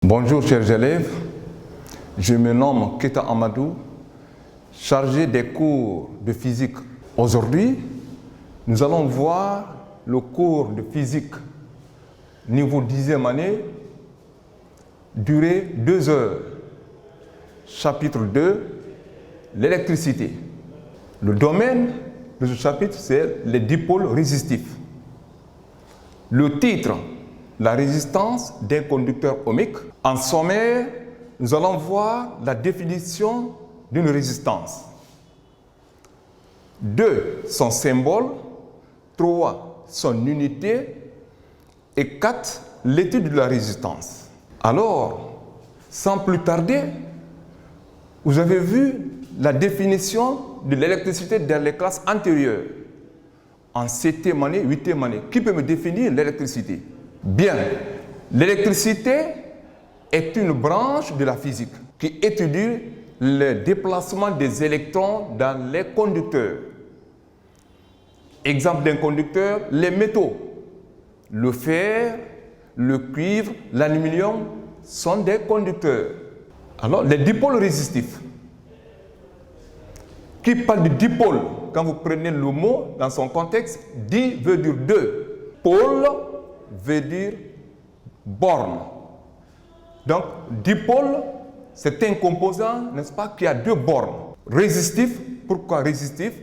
Bonjour chers élèves, je me nomme Keta Amadou, chargé des cours de physique. Aujourd'hui, nous allons voir le cours de physique niveau 10e année, durée 2 heures. Chapitre 2, l'électricité. Le domaine de ce chapitre, c'est les dipôles résistifs. Le titre, la résistance d'un conducteur ohmique. En sommaire, nous allons voir la définition d'une résistance. 2, son symbole. 3, son unité. Et 4, l'étude de la résistance. Alors, sans plus tarder, vous avez vu la définition de l'électricité dans les classes antérieures. En 7e année, 8e année. Qui peut me définir l'électricité? Bien, l'électricité est une branche de la physique qui étudie le déplacement des électrons dans les conducteurs. Exemple d'un conducteur, les métaux. Le fer, le cuivre, l'aluminium sont des conducteurs. Alors, les dipôles résistifs. Qui parle de dipôle? Quand vous prenez le mot dans son contexte, di veut dire deux. Pôle veut dire borne. Donc, dipôle, c'est un composant, n'est-ce pas, qui a 2 bornes. Résistif, pourquoi résistif?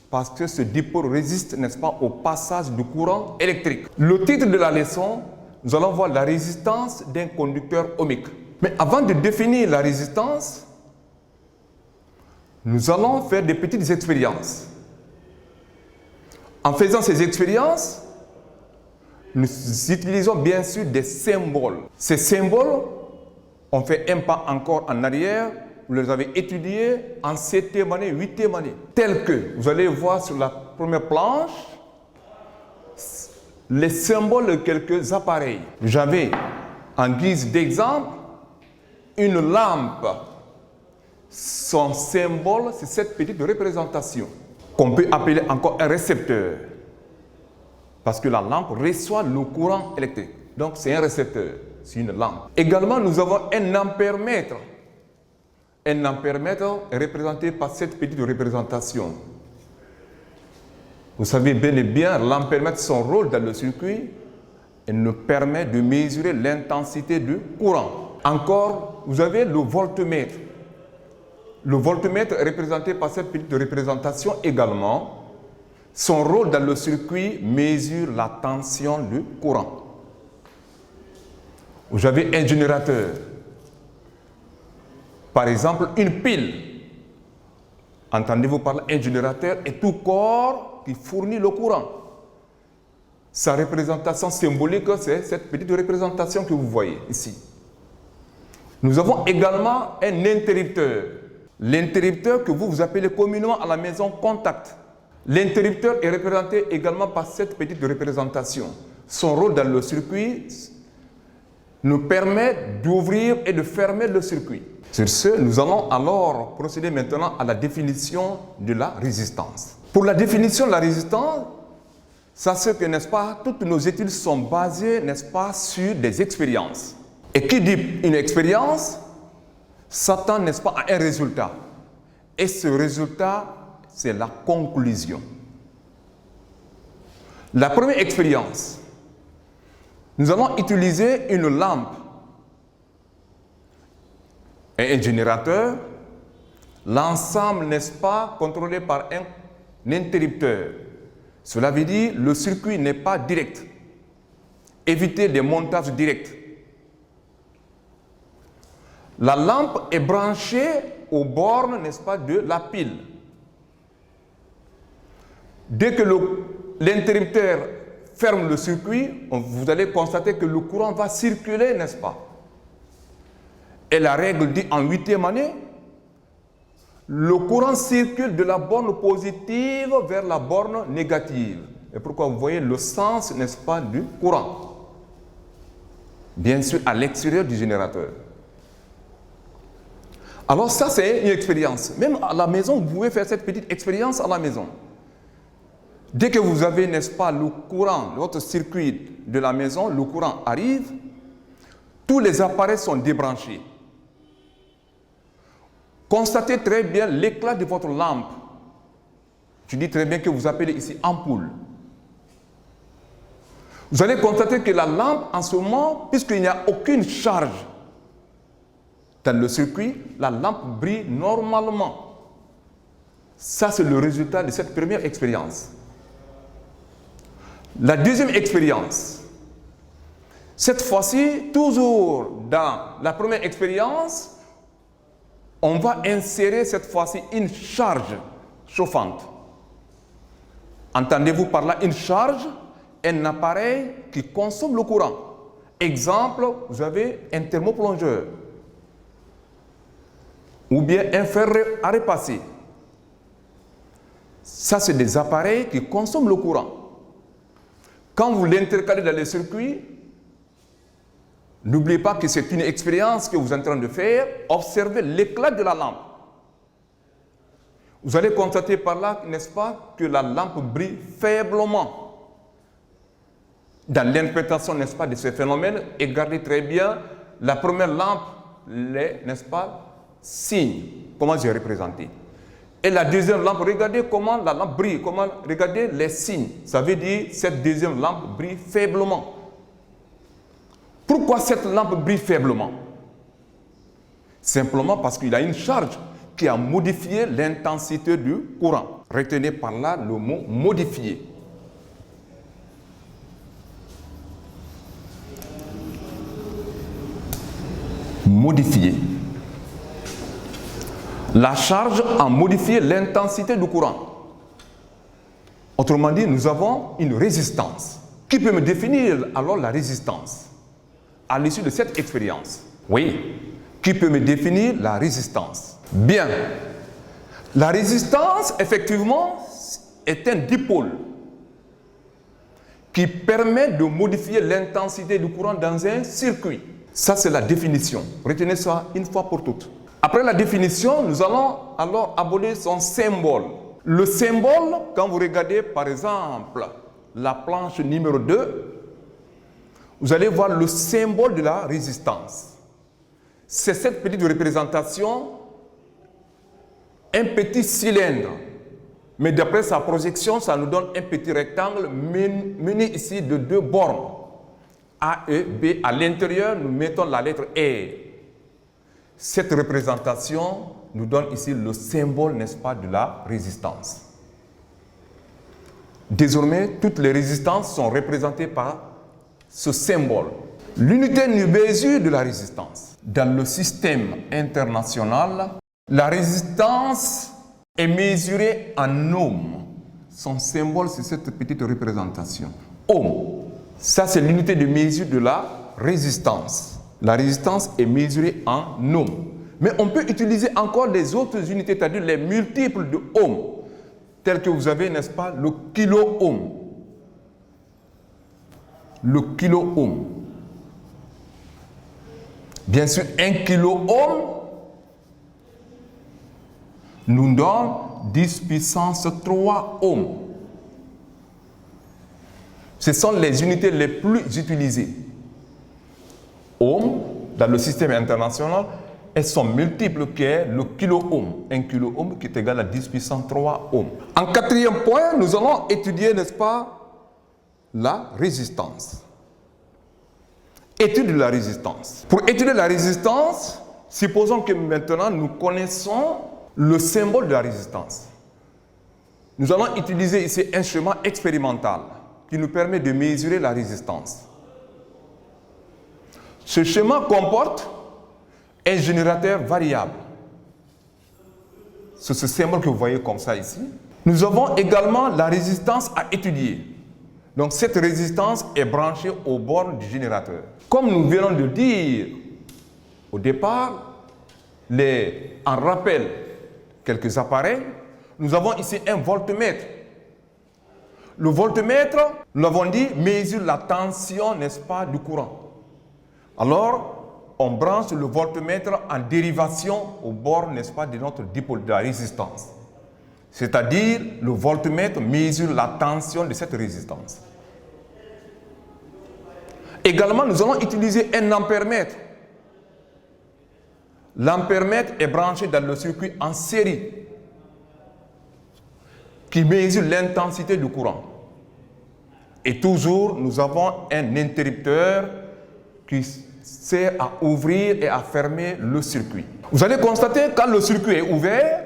Parce que ce dipôle résiste, n'est-ce pas, au passage du courant électrique. Le titre de la leçon, nous allons voir la résistance d'un conducteur ohmique. Mais avant de définir la résistance, nous allons faire des petites expériences. En faisant ces expériences, nous utilisons bien sûr des symboles. Ces symboles, on fait un pas encore en arrière. Vous les avez étudiés en 7e année, 8e année. Tels que, vous allez voir sur la première planche, les symboles de quelques appareils. J'avais, en guise d'exemple, une lampe. Son symbole, c'est cette petite représentation, qu'on peut appeler encore un récepteur. Parce que la lampe reçoit le courant électrique. Donc c'est un récepteur, c'est une lampe. Également, nous avons un ampèremètre. Un ampèremètre est représenté par cette petite représentation. Vous savez bien et bien, l'ampèremètre, son rôle dans le circuit, elle nous permet de mesurer l'intensité du courant. Encore, vous avez le voltmètre. Le voltmètre est représenté par cette petite représentation également. Son rôle dans le circuit mesure la tension du courant. Vous avez un générateur. Par exemple, une pile. Entendez-vous par un générateur est tout corps qui fournit le courant. Sa représentation symbolique, c'est cette petite représentation que vous voyez ici. Nous avons également un interrupteur. L'interrupteur que vous appelez communément à la maison contact. L'interrupteur est représenté également par cette petite représentation. Son rôle dans le circuit nous permet d'ouvrir et de fermer le circuit. Sur ce, nous allons alors procéder maintenant à la définition de la résistance. Pour la définition de la résistance, sachez que, n'est-ce pas, toutes nos études sont basées, n'est-ce pas, sur des expériences. Et qui dit une expérience s'attend, n'est-ce pas, à un résultat. Et ce résultat, c'est la conclusion. La première expérience, nous allons utiliser une lampe et un générateur. L'ensemble, n'est-ce pas, contrôlé par un interrupteur. Cela veut dire que le circuit n'est pas direct. Évitez des montages directs. La lampe est branchée aux bornes, n'est-ce pas, de la pile. Dès que l'interrupteur ferme le circuit, vous allez constater que le courant va circuler, n'est-ce pas? Et la règle dit en 8e année, le courant circule de la borne positive vers la borne négative. Et pourquoi vous voyez le sens, n'est-ce pas, du courant? Bien sûr, à l'extérieur du générateur. Alors ça, c'est une expérience. Même à la maison, vous pouvez faire cette petite expérience à la maison. Dès que vous avez, n'est-ce pas, le courant, votre circuit de la maison, le courant arrive, tous les appareils sont débranchés. Constatez très bien l'éclat de votre lampe. Je dis très bien que vous appelez ici ampoule. Vous allez constater que la lampe, en ce moment, puisqu'il n'y a aucune charge dans le circuit, la lampe brille normalement. Ça, c'est le résultat de cette première expérience. La deuxième expérience. Cette fois-ci, toujours dans la première expérience, on va insérer cette fois-ci une charge chauffante. Entendez-vous par là une charge? Un appareil qui consomme le courant. Exemple, vous avez un thermoplongeur ou bien un fer à repasser. Ça, c'est des appareils qui consomment le courant. Quand vous l'intercalez dans les circuits, n'oubliez pas que c'est une expérience que vous êtes en train de faire. Observez l'éclat de la lampe. Vous allez constater par là, n'est-ce pas, que la lampe brille faiblement. Dans l'interprétation, n'est-ce pas, de ce phénomène, et regardez très bien la première lampe, les, n'est-ce pas, signes, comment j'ai représenté. Et la deuxième lampe, regardez comment la lampe brille, regardez les signes. Ça veut dire que cette deuxième lampe brille faiblement. Pourquoi cette lampe brille faiblement? Simplement parce qu'il y a une charge qui a modifié l'intensité du courant. Retenez par là le mot modifier. Modifier. La charge a modifié l'intensité du courant. Autrement dit, nous avons une résistance. Qui peut me définir alors la résistance à l'issue de cette expérience? Oui. Qui peut me définir la résistance? Bien. La résistance, effectivement, est un dipôle qui permet de modifier l'intensité du courant dans un circuit. Ça, c'est la définition. Retenez ça une fois pour toutes. Après la définition, nous allons alors aborder son symbole. Le symbole, quand vous regardez par exemple la planche numéro 2, vous allez voir le symbole de la résistance. C'est cette petite représentation, un petit cylindre. Mais d'après sa projection, ça nous donne un petit rectangle muni ici de 2 bornes. A et B. À l'intérieur, nous mettons la lettre R. Cette représentation nous donne ici le symbole, n'est-ce pas, de la résistance. Désormais, toutes les résistances sont représentées par ce symbole. L'unité de mesure de la résistance. Dans le système international, la résistance est mesurée en ohms. Son symbole, c'est cette petite représentation. Ohm. Ça, c'est l'unité de mesure de la résistance. La résistance est mesurée en ohms. Mais on peut utiliser encore les autres unités, c'est-à-dire les multiples de ohms, tels que vous avez, n'est-ce pas, le kilo-ohm. Le kilo-ohm. Bien sûr, 1 kilo-ohm nous donne 10 puissance 3 ohms. Ce sont les unités les plus utilisées. Ohm, dans le système international, elles sont multiples qui est le kilo-ohm. 1 kilo-ohm qui est égal à 10 puissance 3 ohms. En quatrième point, nous allons étudier, n'est-ce pas, la résistance. Étude de la résistance. Pour étudier la résistance, supposons que maintenant nous connaissons le symbole de la résistance. Nous allons utiliser ici un schéma expérimental qui nous permet de mesurer la résistance. Ce schéma comporte un générateur variable. C'est ce symbole que vous voyez comme ça ici. Nous avons également la résistance à étudier. Donc cette résistance est branchée aux bornes du générateur. Comme nous venons de dire au départ, en rappel quelques appareils, nous avons ici un voltmètre. Le voltmètre, nous l'avons dit, mesure la tension, n'est-ce pas, du courant. Alors, on branche le voltmètre en dérivation aux bornes, n'est-ce pas, de notre dipôle de la résistance. C'est-à-dire, le voltmètre mesure la tension de cette résistance. Également, nous allons utiliser un ampèremètre. L'ampèremètre est branché dans le circuit en série qui mesure l'intensité du courant. Et toujours, nous avons un interrupteur qui sert à ouvrir et à fermer le circuit. Vous allez constater que quand le circuit est ouvert,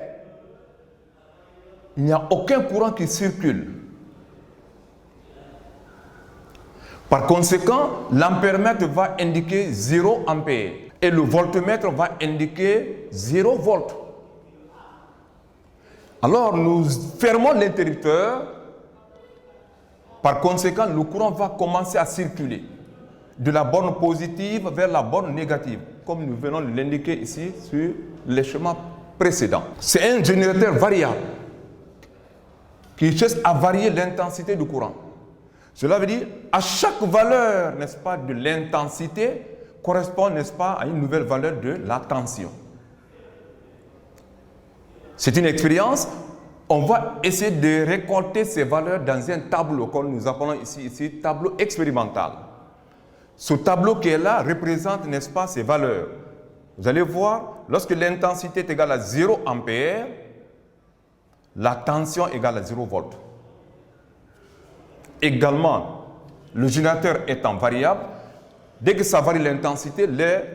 il n'y a aucun courant qui circule. Par conséquent, l'ampèremètre va indiquer 0 ampère et le voltmètre va indiquer 0 volt. Alors, nous fermons l'interrupteur. Par conséquent, le courant va commencer à circuler de la borne positive vers la borne négative, comme nous venons de l'indiquer ici sur les schémas précédents. C'est un générateur variable qui cherche à varier l'intensité du courant. Cela veut dire, à chaque valeur, n'est-ce pas, de l'intensité correspond, n'est-ce pas, à une nouvelle valeur de la tension. C'est une expérience. On va essayer de récolter ces valeurs dans un tableau, comme nous appelons ici, tableau expérimental. Ce tableau qui est là représente, n'est-ce pas, ces valeurs. Vous allez voir, lorsque l'intensité est égale à 0 ampère, la tension est égale à 0 volt. Également, le générateur étant variable, dès que ça varie l'intensité,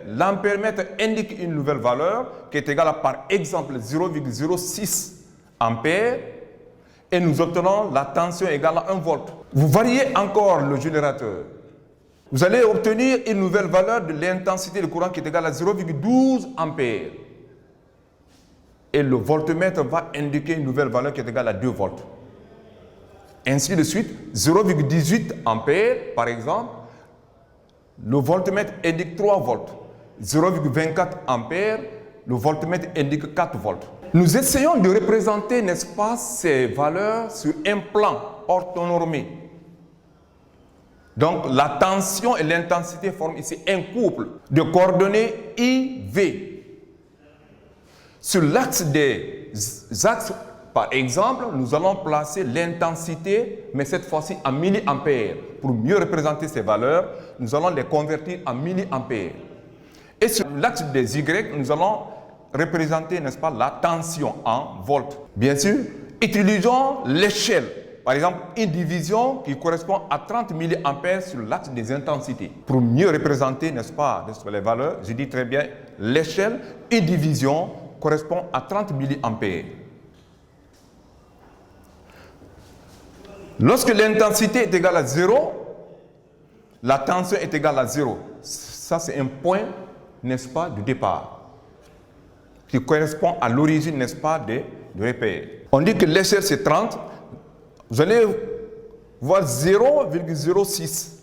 l'ampèremètre indique une nouvelle valeur qui est égale à, par exemple, 0,06 ampères, et nous obtenons la tension égale à 1 volt. Vous variez encore le générateur. Vous allez obtenir une nouvelle valeur de l'intensité du courant qui est égale à 0,12 ampères. Et le voltmètre va indiquer une nouvelle valeur qui est égale à 2 volts. Ainsi de suite, 0,18 ampères, par exemple, le voltmètre indique 3 volts. 0,24 ampères, le voltmètre indique 4 volts. Nous essayons de représenter, n'est-ce pas, ces valeurs sur un plan orthonormé. Donc, la tension et l'intensité forment ici un couple de coordonnées IV. Sur l'axe des axes, par exemple, nous allons placer l'intensité, mais cette fois-ci en milliampères. Pour mieux représenter ces valeurs, nous allons les convertir en milliampères. Et sur l'axe des Y, nous allons représenter, n'est-ce pas, la tension en volts. Bien sûr, utilisons l'échelle. Par exemple, une division qui correspond à 30 milliampères sur l'axe des intensités. Pour mieux représenter, n'est-ce pas, les valeurs, je dis très bien l'échelle, une division correspond à 30 milliampères. Lorsque l'intensité est égale à 0, la tension est égale à 0. Ça, c'est un point, n'est-ce pas, de départ, qui correspond à l'origine, n'est-ce pas, de repère. On dit que l'échelle, c'est 30. Vous allez voir 0,06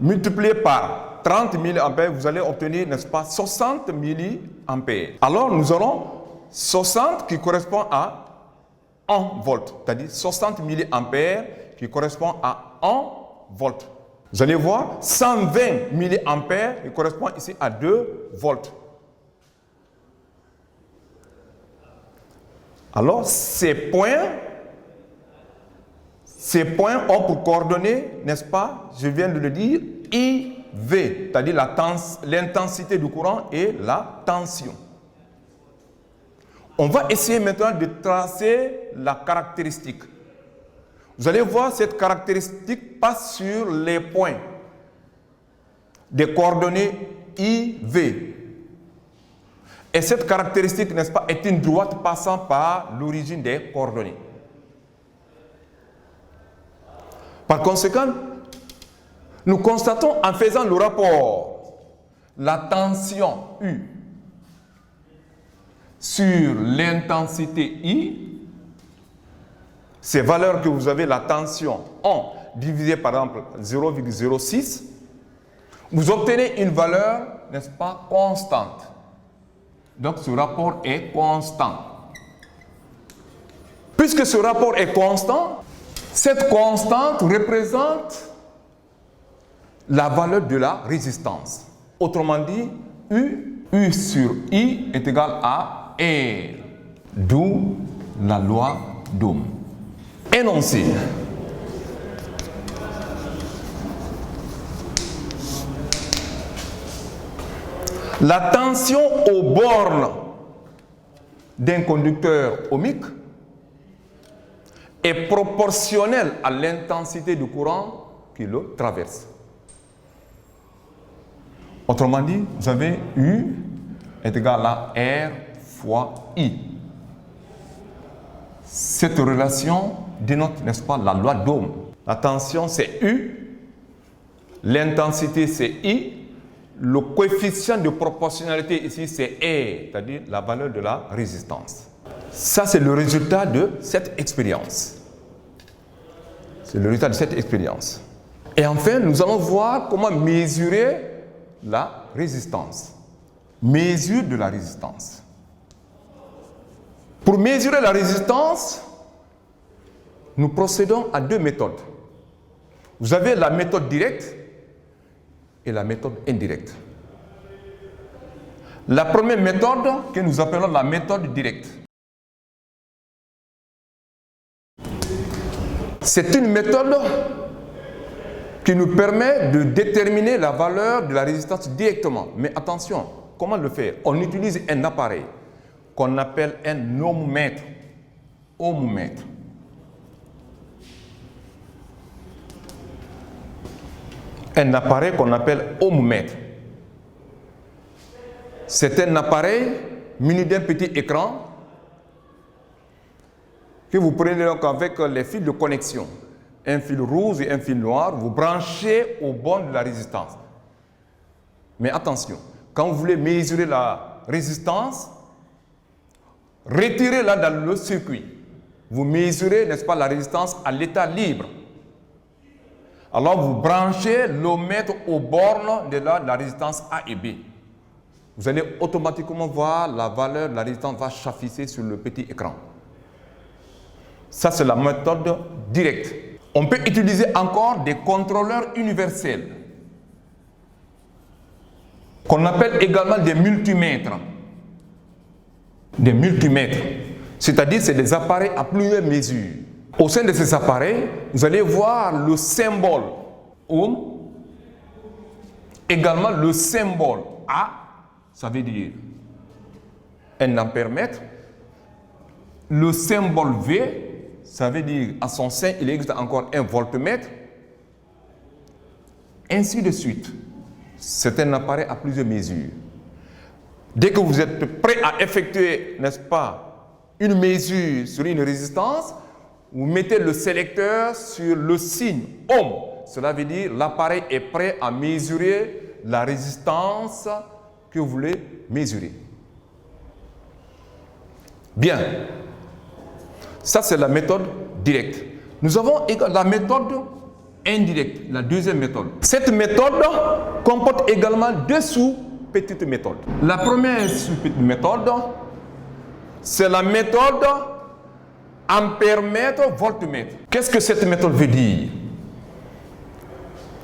multiplié par 30 milliampères, vous allez obtenir, n'est-ce pas, 60 milliampères. Alors, nous aurons 60 qui correspond à 1 volt, c'est-à-dire 60 milliampères qui correspond à 1 volt. Vous allez voir 120 milliampères qui correspond ici à 2 volts. Alors, ces points ont pour coordonnées, n'est-ce pas, je viens de le dire, IV, c'est-à-dire l'intensité du courant et la tension. On va essayer maintenant de tracer la caractéristique. Vous allez voir, cette caractéristique passe sur les points des coordonnées IV. Et cette caractéristique, n'est-ce pas, est une droite passant par l'origine des coordonnées. Par conséquent, nous constatons en faisant le rapport la tension U sur l'intensité I, ces valeurs que vous avez, la tension 1 divisé par exemple 0,06, vous obtenez une valeur, n'est-ce pas, constante. Donc ce rapport est constant. Puisque ce rapport est constant, cette constante représente la valeur de la résistance. Autrement dit, U sur I est égal à R. D'où la loi d'Ohm. Énoncé. La tension aux bornes d'un conducteur ohmique est proportionnelle à l'intensité du courant qui le traverse. Autrement dit, vous avez U est égal à R fois I. Cette relation dénote, n'est-ce pas, la loi d'Ohm. La tension, c'est U, l'intensité, c'est I, le coefficient de proportionnalité ici, c'est R, c'est-à-dire la valeur de la résistance. Ça, c'est le résultat de cette expérience. C'est le résultat de cette expérience. Et enfin, nous allons voir comment mesurer la résistance. Mesure de la résistance. Pour mesurer la résistance, nous procédons à deux méthodes. Vous avez la méthode directe et la méthode indirecte. La première méthode que nous appelons la méthode directe. C'est une méthode qui nous permet de déterminer la valeur de la résistance directement. Mais attention, comment le faire? On utilise un appareil qu'on appelle un ohmomètre. Ohmomètre. Un appareil qu'on appelle ohmomètre. C'est un appareil muni d'un petit écran que vous prenez donc avec les fils de connexion. Un fil rouge et un fil noir, vous branchez au bornes de la résistance. Mais attention, quand vous voulez mesurer la résistance, retirez-la dans le circuit. Vous mesurez, n'est-ce pas, la résistance à l'état libre. Alors vous branchez l'ohmètre aux bornes de la résistance A et B. Vous allez automatiquement voir la valeur de la résistance va s'afficher sur le petit écran. Ça, c'est la méthode directe. On peut utiliser encore des contrôleurs universels, qu'on appelle également des multimètres. Des multimètres, c'est-à-dire c'est des appareils à plusieurs mesures. Au sein de ces appareils, vous allez voir le symbole ohm, également le symbole A, ça veut dire un ampèremètre, le symbole V, ça veut dire à son sein il existe encore un voltmètre, ainsi de suite. C'est un appareil à plusieurs mesures. Dès que vous êtes prêt à effectuer, n'est-ce pas, une mesure sur une résistance, vous mettez le sélecteur sur le signe ohm. Cela veut dire l'appareil est prêt à mesurer la résistance que vous voulez mesurer. Bien. Ça, c'est la méthode directe. Nous avons la méthode indirecte, la deuxième méthode. Cette méthode comporte également deux sous-petites méthodes. La première sous-petite méthode, c'est la méthode ampèremètre-voltmètre. Qu'est-ce que cette méthode veut dire?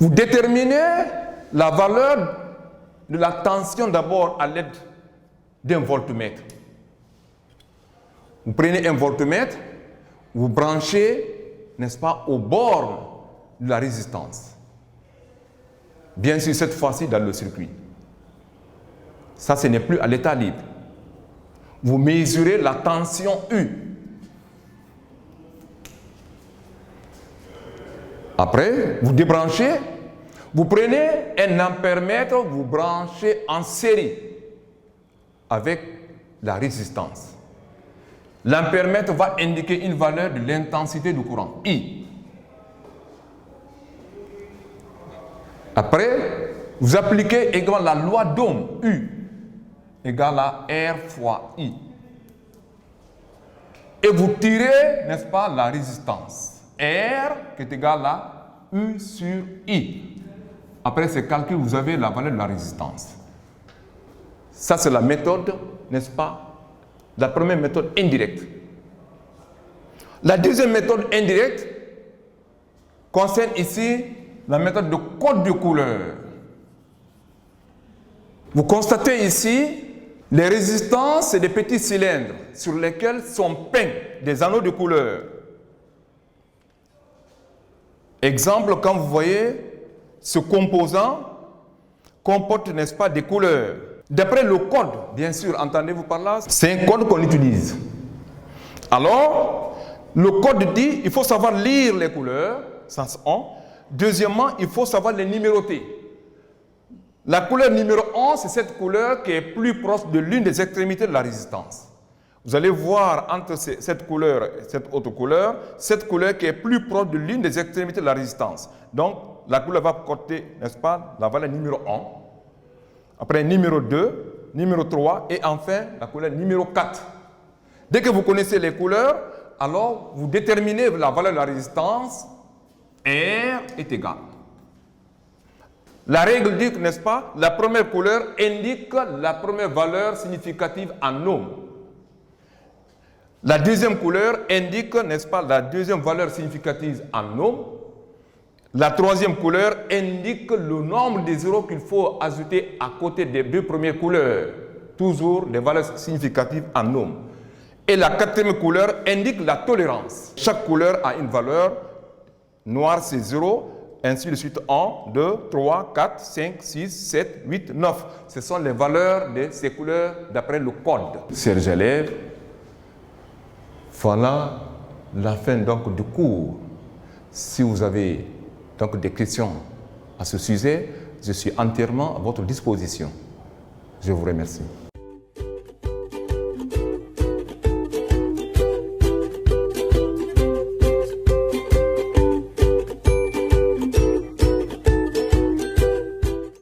Vous déterminez la valeur de la tension d'abord à l'aide d'un voltmètre. Vous prenez un voltmètre, vous branchez, n'est-ce pas, aux bornes de la résistance. Bien sûr, cette fois-ci dans le circuit. Ça, ce n'est plus à l'état libre. Vous mesurez la tension U. Après, vous débranchez, vous prenez un ampèremètre, vous branchez en série avec la résistance. L'ampèremètre va indiquer une valeur de l'intensité du courant, I. Après, vous appliquez également la loi d'Ohm, U, égale à R fois I. Et vous tirez, n'est-ce pas, la résistance. R qui est égal à U sur I. Après ces calculs, vous avez la valeur de la résistance. Ça, c'est la méthode, n'est-ce pas, la première méthode indirecte. La deuxième méthode indirecte concerne ici la méthode de code de couleur. Vous constatez ici les résistances, c'est des petits cylindres sur lesquels sont peints des anneaux de couleur. Exemple, quand vous voyez ce composant comporte, n'est-ce pas, des couleurs. D'après le code, bien sûr, entendez-vous par là, c'est un code qu'on utilise. Alors, le code dit, il faut savoir lire les couleurs, sens 1. Deuxièmement, il faut savoir les numéroter. La couleur numéro 1, c'est cette couleur qui est plus proche de l'une des extrémités de la résistance. Vous allez voir entre cette couleur et cette autre couleur, cette couleur qui est plus proche de l'une des extrémités de la résistance. Donc, la couleur va porter, n'est-ce pas, la valeur numéro 1. Après, numéro 2, numéro 3 et enfin, la couleur numéro 4. Dès que vous connaissez les couleurs, alors vous déterminez la valeur de la résistance. R est égal. La règle dit, n'est-ce pas, la première couleur indique la première valeur significative en ohm. La deuxième couleur indique, n'est-ce pas, la deuxième valeur significative en ohm. La troisième couleur indique le nombre de zéros qu'il faut ajouter à côté des deux premières couleurs. Toujours des valeurs significatives en ohm. Et la quatrième couleur indique la tolérance. Chaque couleur a une valeur. Noir, c'est 0. Ainsi de suite, 1, 2, 3, 4, 5, 6, 7, 8, 9. Ce sont les valeurs de ces couleurs d'après le code. Chers élèves, voilà la fin donc du cours. Si vous avez donc des questions à ce sujet, je suis entièrement à votre disposition. Je vous remercie.